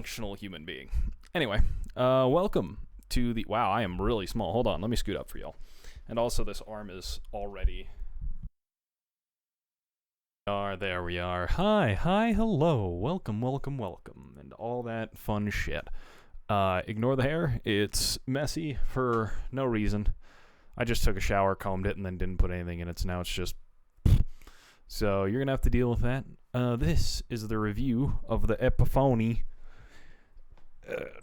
functional human being. Anyway, welcome to the... Wow, I am really small. Hold on, let me scoot up for y'all. And also, this arm is already... There we are. Hi, hello, welcome, and all that fun shit. Ignore the hair. It's messy for no reason. I just took a shower, combed it, and then didn't put anything in it, so now it's just... So you're going to have to deal with that. This is the review of the Epiphone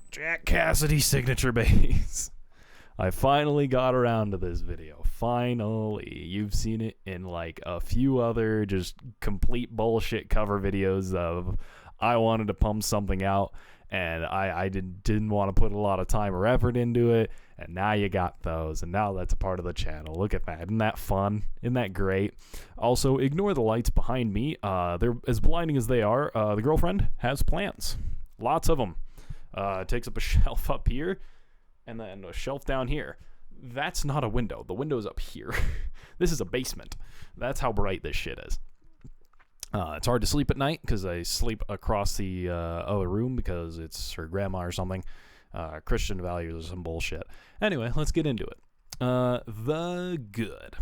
Jack Casady signature bass. I finally got around to this video. Finally. You've seen it in like a few other just complete bullshit cover videos of I wanted to pump something out and I didn't want to put a lot of time or effort into it, and now you got those, and now that's a part of the channel. Look at that. Isn't that fun? Isn't that great? Also, ignore the lights behind me. They're as blinding as they are. The girlfriend has plants. Lots of them. Takes up a shelf up here, and then a shelf down here. That's not a window. The window's up here. This is a basement. That's how bright this shit is. It's hard to sleep at night because I sleep across the other room because it's her grandma or something. Christian values or some bullshit. Anyway, let's get into it. The good.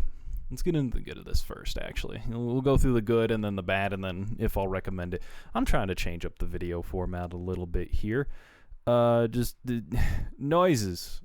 Let's get into the good of this first, actually. We'll go through the good and then the bad, and then if I'll recommend it. I'm trying to change up the video format a little bit here. Just the noises.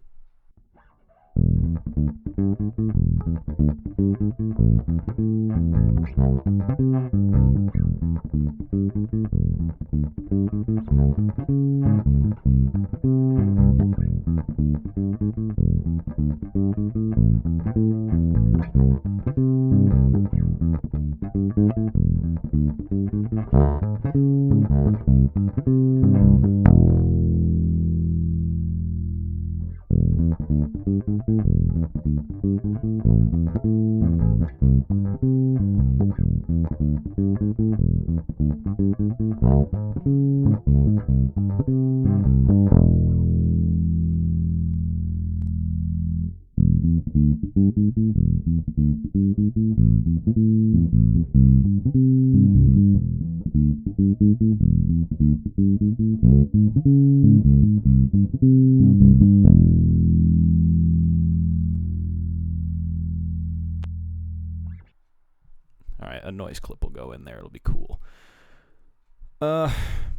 Alright, a noise clip will go in there. It'll be cool.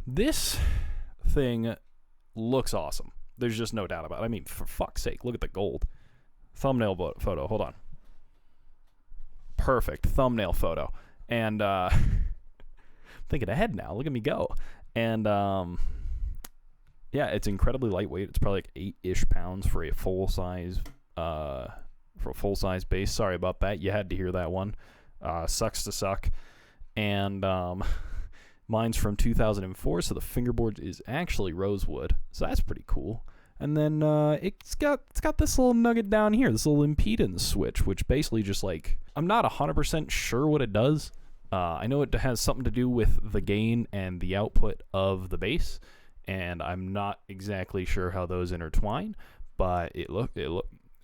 This thing looks awesome. There's just no doubt about it. I mean, for fuck's sake, look at the gold. Thumbnail photo. Hold on. Perfect. Thumbnail photo. And, thinking ahead now. Look at me go. And, yeah, it's incredibly lightweight. It's probably like 8-ish pounds for a full-size bass. Sorry about that. You had to hear that one. Sucks to suck. And, mine's from 2004, so the fingerboard is actually rosewood. So that's pretty cool. And then it's got this little nugget down here, this little impedance switch, which basically just like, I'm not 100% sure what it does. I know it has something to do with the gain and the output of the bass, and I'm not exactly sure how those intertwine, but it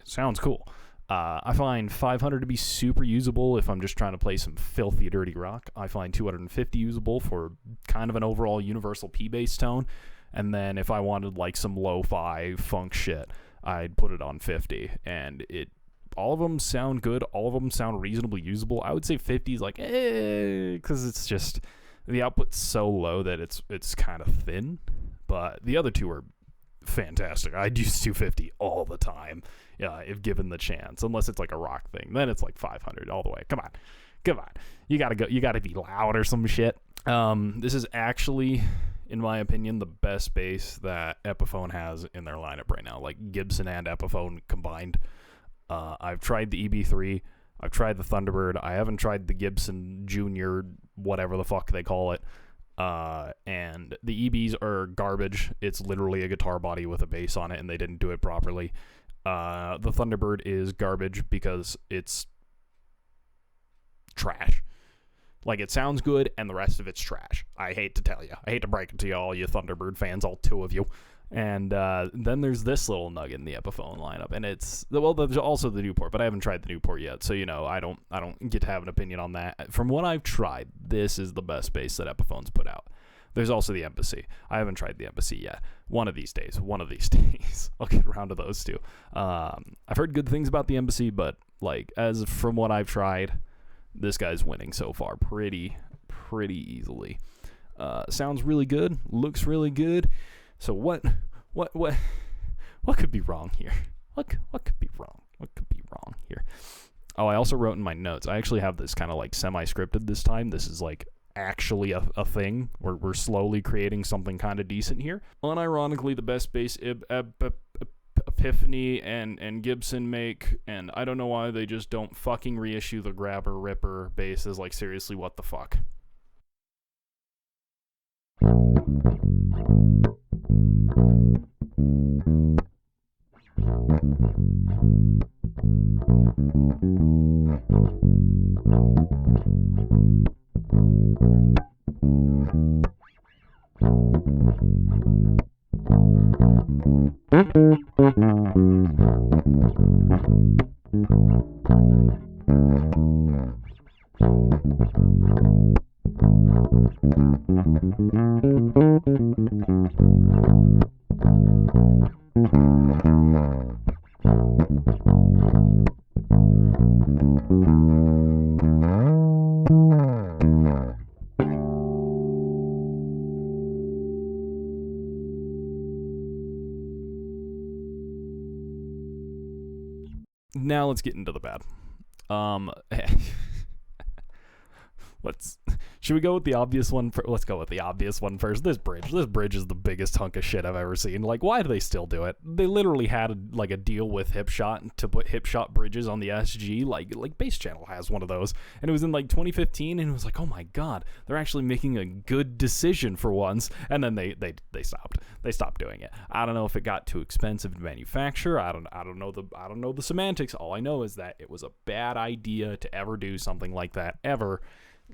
sounds cool. I find 500 to be super usable if I'm just trying to play some filthy dirty rock. I find 250 usable for kind of an overall universal P-bass tone. And then if I wanted like some lo-fi funk shit, I'd put it on 50. And all of them sound good. All of them sound reasonably usable. I would say 50 is like, because it's just, the output's so low that it's kind of thin. But the other two are fantastic. I'd use 250 all the time, if given the chance. Unless it's like a rock thing, then it's like 500 all the way. Come on. You gotta be loud or some shit. This is actually, in my opinion, the best bass that Epiphone has in their lineup right now. Like Gibson and Epiphone combined. I've tried the EB3. I've tried the Thunderbird. I haven't tried the Gibson Junior, whatever the fuck they call it. And the EBs are garbage. It's literally a guitar body with a bass on it, and they didn't do it properly. The Thunderbird is garbage because it's trash. Like, it sounds good, and the rest of it's trash. I hate to tell you. I hate to break it to you, all you Thunderbird fans, all two of you. And then there's this little nugget in the Epiphone lineup, and it's, well, there's also the Newport, but I haven't tried the Newport yet, so, I don't get to have an opinion on that. From what I've tried, this is the best bass that Epiphone's put out. There's also the Embassy. I haven't tried the Embassy yet. One of these days, I'll get around to those two. I've heard good things about the Embassy, but like as from what I've tried, this guy's winning so far pretty easily. Sounds really good, looks really good. So what could be wrong here? What could be wrong? What could be wrong here? Oh, I also wrote in my notes. I actually have this kind of like semi-scripted this time. This is like actually a thing. We're slowly creating something kind of decent here. Unironically, the best bass Epiphone and Gibson make, and I don't know why they just don't fucking reissue the Grabber Ripper basses. Like, seriously, what the fuck? Now let's get into the bad. Should we go with the obvious one? Let's go with the obvious one first. This bridge is the biggest hunk of shit I've ever seen. Like, why do they still do it? They literally had a deal with Hipshot to put Hipshot bridges on the SG. Like Bass Channel has one of those, and it was in like 2015, and it was like, oh my god, they're actually making a good decision for once. And then they stopped. They stopped doing it. I don't know if it got too expensive to manufacture. I don't know the semantics. All I know is that it was a bad idea to ever do something like that ever.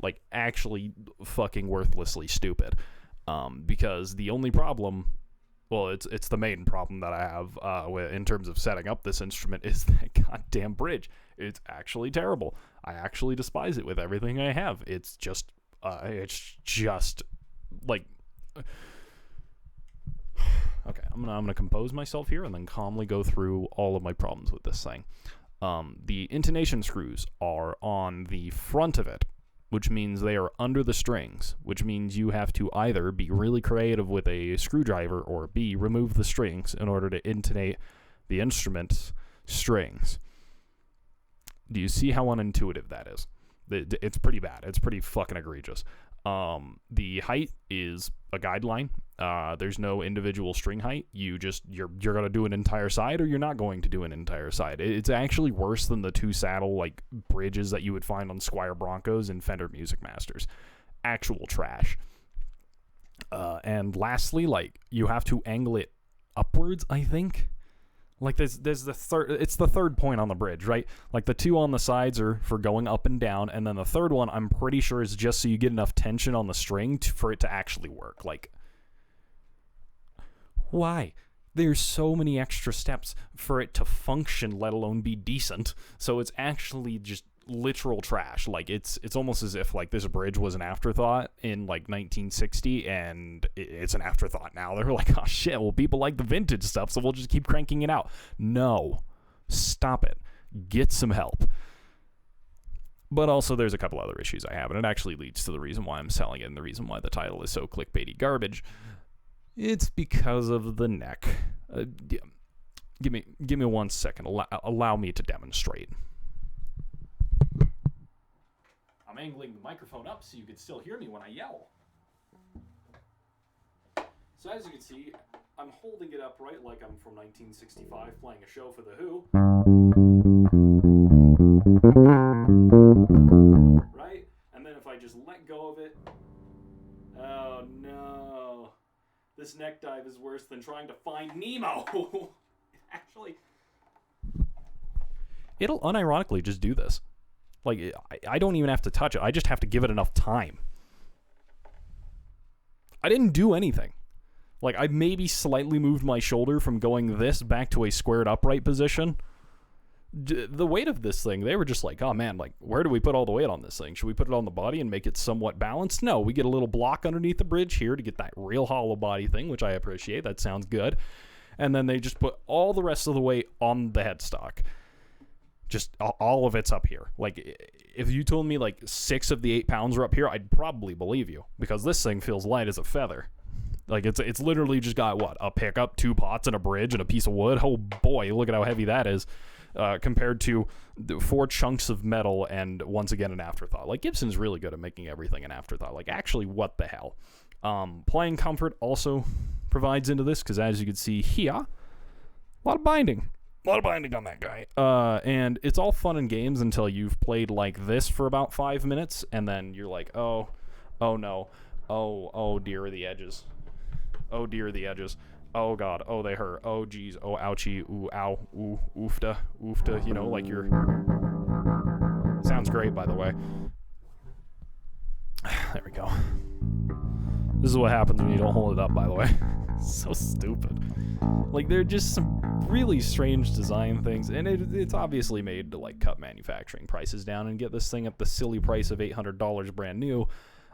Like, actually fucking worthlessly stupid. Because the only problem, well, it's the main problem that I have in terms of setting up this instrument is that goddamn bridge. It's actually terrible. I actually despise it with everything I have. It's just like... Okay, I'm gonna compose myself here and then calmly go through all of my problems with this thing. The intonation screws are on the front of it, which means they are under the strings, which means you have to either be really creative with a screwdriver or B, remove the strings in order to intonate the instrument's strings. Do you see how unintuitive that is? It's pretty bad. It's pretty fucking egregious. The height is a guideline. There's no individual string height. You're going to do an entire side or you're not going to do an entire side. It's actually worse than the two saddle like bridges that you would find on Squier Broncos and Fender Music Masters. Actual trash. And lastly, like, you have to angle it upwards, I think. Like, there's the third, it's the third point on the bridge, right? Like, the two on the sides are for going up and down, and then the third one, I'm pretty sure, is just so you get enough tension on the string for it to actually work. Like, why? There's so many extra steps for it to function, let alone be decent. So it's actually just literal trash. Like, it's almost as if like this bridge was an afterthought in like 1960 and it's an afterthought now. They're like, oh shit, well, people like the vintage stuff, so we'll just keep cranking it out. No, stop it. Get some help. But also there's a couple other issues I have, and it actually leads to the reason why I'm selling it and the reason why the title is so clickbaity garbage. It's because of the neck. Give me 1 second. Allow me to demonstrate. I'm angling the microphone up so you can still hear me when I yell. So as you can see, I'm holding it upright like I'm from 1965 playing a show for The Who. Right? And then if I just let go of it... Oh no. This neck dive is worse than trying to find Nemo. Actually... It'll unironically just do this. Like, I don't even have to touch it. I just have to give it enough time. I didn't do anything. Like, I maybe slightly moved my shoulder from going this back to a squared upright position. the weight of this thing, they were just like, oh man, like, where do we put all the weight on this thing? Should we put it on the body and make it somewhat balanced? No, we get a little block underneath the bridge here to get that real hollow body thing, which I appreciate. That sounds good. And then they just put all the rest of the weight on the headstock. Just all of it's up here. Like, if you told me like 6 of the 8 pounds are up here, I'd probably believe you, because this thing feels light as a feather. Like, it's literally just got, what, a pickup, 2 pots, and a bridge, and a piece of wood. Oh, boy, look at how heavy that is, compared to the 4 chunks of metal and, once again, an afterthought. Like, Gibson's really good at making everything an afterthought. Like, actually, what the hell? Playing comfort also provides into this, because as you can see here, a lot of binding. A lot of binding on that guy. And it's all fun and games until you've played like this for about 5 minutes, and then you're like, oh no. Oh, dear, the edges. Oh dear, the edges. Oh god, oh they hurt. Oh geez, oh ouchie, ooh, ow, ooh, oofta, you know, like you're... Sounds great, by the way. There we go. This is what happens when you don't hold it up, by the way. So stupid. Like, they're just some really strange design things, and it's obviously made to, like, cut manufacturing prices down and get this thing at the silly price of $800 brand new.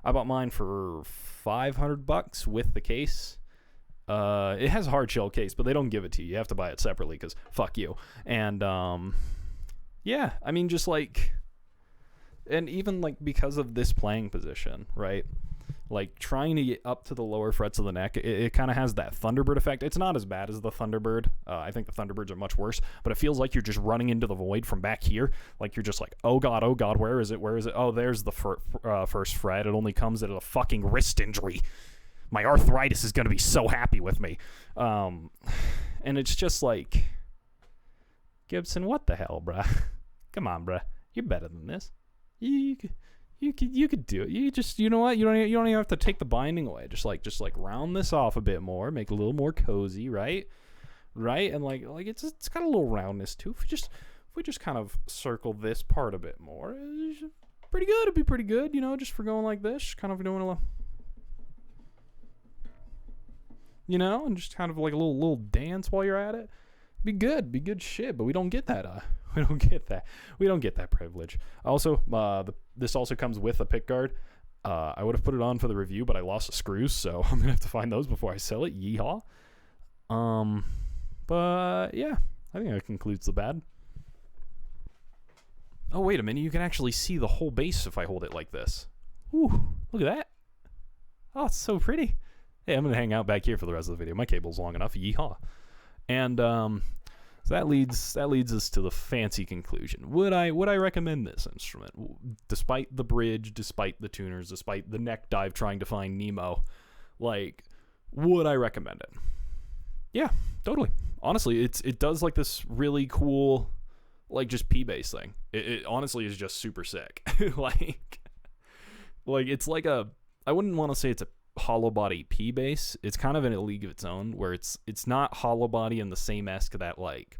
I bought mine for $500 with the case. It has a hard shell case, but they don't give it to you. You have to buy it separately, because fuck you. And, yeah, I mean, just, like... And even, like, because of this playing position, right? Like, trying to get up to the lower frets of the neck, it kind of has that Thunderbird effect. It's not as bad as the Thunderbird. I think the Thunderbirds are much worse, but it feels like you're just running into the void from back here. Like, you're just like, oh god, where is it? Oh, there's the first fret. It only comes at a fucking wrist injury. My arthritis is going to be so happy with me. And it's just like, Gibson, what the hell, bruh? Come on, bruh. You're better than this. You could do it. You know what? You don't even have to take the binding away. Just like round this off a bit more, make it a little more cozy, right? And like it's got a little roundness too. If we just kind of circle this part a bit more, it's pretty good. It'd be pretty good, you know, just for going like this, just kind of doing a little, you know, and just kind of like a little dance while you're at it. Be good shit. But we don't get that. We don't get that privilege. Also, this also comes with a pick guard. I would have put it on for the review, but I lost the screws, so I'm gonna have to find those before I sell it. Yeehaw. But yeah, I think that concludes the bad. Oh, wait a minute. You can actually see the whole bass if I hold it like this. Ooh, look at that. Oh, it's so pretty. Hey, I'm gonna hang out back here for the rest of the video. My cable's long enough. Yeehaw. And so that leads us to the fancy conclusion. Would I recommend this instrument? Despite the bridge, despite the tuners, despite the neck dive trying to find Nemo, like, would I recommend it? Yeah, totally. Honestly, it does like this really cool, like, just P-bass thing. It honestly is just super sick. like it's like I wouldn't want to say it's a hollow body P-bass. It's kind of in a league of its own, where it's not hollow body in the same esque that like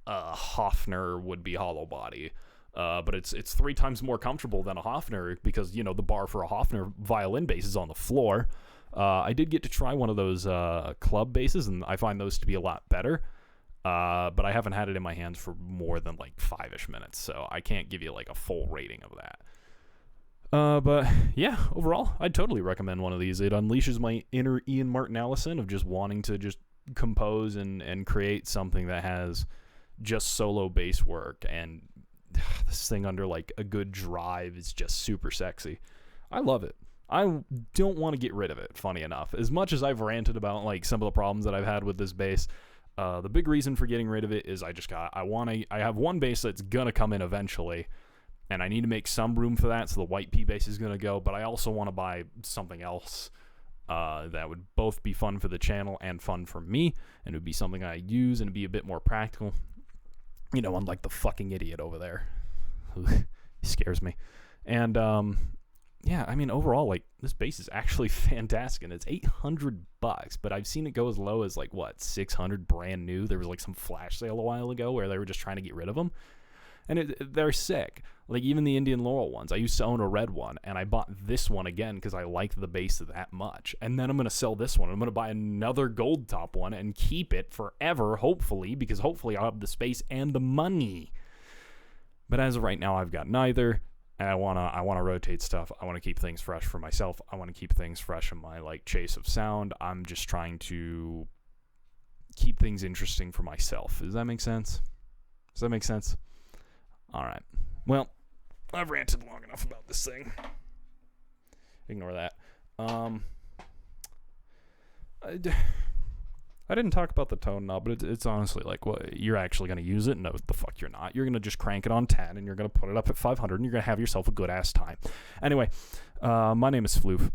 Hofner would be hollow body, but it's 3 times more comfortable than a Hofner, because, you know, the bar for a Hofner violin bass is on the floor. I did get to try one of those club basses, and I find those to be a lot better, but I haven't had it in my hands for more than like 5-ish minutes, so I can't give you like a full rating of that. But yeah, overall, I'd totally recommend one of these. It unleashes my inner Ian Martin Allison of just wanting to just compose and create something that has just solo bass work, and this thing under like a good drive is just super sexy. I love it. I don't want to get rid of it, funny enough. As much as I've ranted about like some of the problems that I've had with this bass, the big reason for getting rid of it is I have one bass that's gonna come in eventually, and I need to make some room for that, so the white P bass is going to go, but I also want to buy something else that would both be fun for the channel and fun for me, and it would be something I use and be a bit more practical. You know, unlike the fucking idiot over there. He scares me. And, yeah, I mean, overall, like, this bass is actually fantastic, and it's $800, but I've seen it go as low as, like, what, $600 brand new? There was, like, some flash sale a while ago where they were just trying to get rid of them. And they're sick. Like, even the Indian Laurel ones. I used to own a red one, and I bought this one again because I liked the bass that much. And then I'm going to sell this one. I'm going to buy another gold top one and keep it forever, hopefully, because hopefully I'll have the space and the money. But as of right now, I've got neither. And I wanna rotate stuff. I want to keep things fresh for myself. I want to keep things fresh in my, like, chase of sound. I'm just trying to keep things interesting for myself. Does that make sense? All right. Well, I've ranted long enough about this thing. Ignore that. I didn't talk about the tone knob, but it's honestly like, well, you're actually going to use it? No, the fuck you're not. You're going to just crank it on 10, and you're going to put it up at 500, and you're going to have yourself a good-ass time. Anyway, my name is Floof.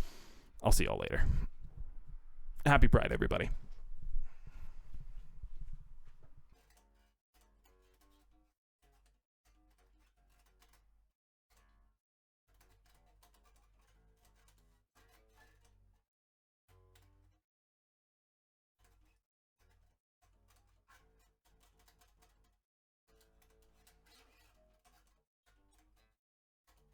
I'll see y'all later. Happy Pride, everybody.